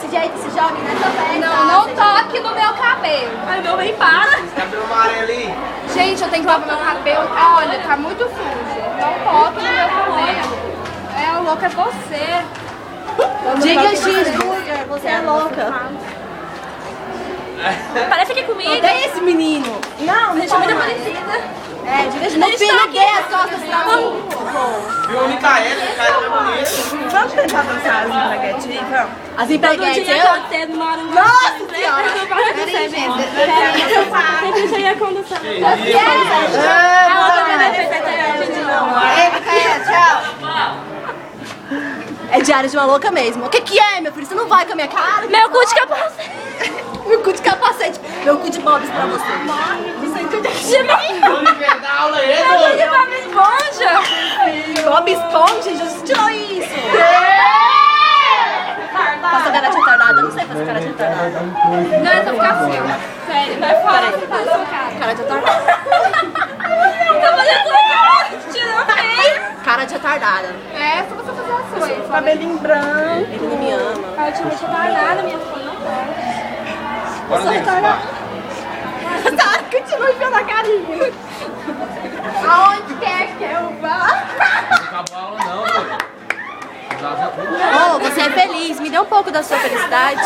desse jeito, se jogue nessa festa. Não toque no meu cabelo. Ai, meu bem, para. Cabelo amarelo. Gente, eu tenho que lavar meu cabelo. Olha, tá muito sujo. Não toque no meu cabelo. É, o louco é você. Diga cheeseburger, você é louca. Parece que é comigo. Odeia esse menino. Não, Gente, é muito parecida. É, diga no fim, não dê as costas pra mim. Viu o Micaela é bonito. Vamos tentar dançar as empreguetinhas, vamos? As empreguetes, eu? Nossa senhora. Sempre já ia condução. A outra tchau. É diário de uma louca mesmo. O que é, meu filho? Você não vai com a minha cara? Meu cu de capacete. Meu cu de capacete. Meu cu de bobs pra você. Você cu de Aula aí, De Bob Esponja. Bob Esponja? Jesus tirou isso. Faça cara de retardada. Eu não sei fazer cara de retardada. Não, é só ficar assim, ó. Sério, vai fora que faz sua cara. Cara de retardada. Tá fazendo tirou feio. Cara de retardada. É, só você fazer a sua. Aí, fala. Cabelinho branco. Ele não me ama. Cara, eu te deixo retardada, minha filha. Não pode. Eu sou retardada. Tá, continua enfiando a carinha. Aonde quer que eu vá? Não acabou a aula não, pô. Oh, você é feliz. Me dê um pouco da sua felicidade.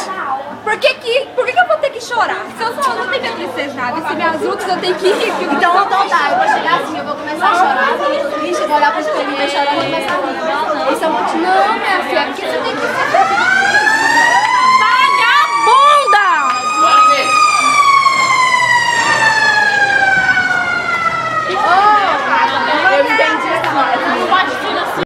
Por que eu vou ter que chorar? Se eu só não tenho que tristezar, e se minhas lutas eu tenho que rir. Então tá, eu vou chegar assim, eu vou começar a chorar. Eu tô triste, vou olhar pro espelho e vai chorar e começar a rir. Esse é o motivo. Não, minha filha, porque você tem que ser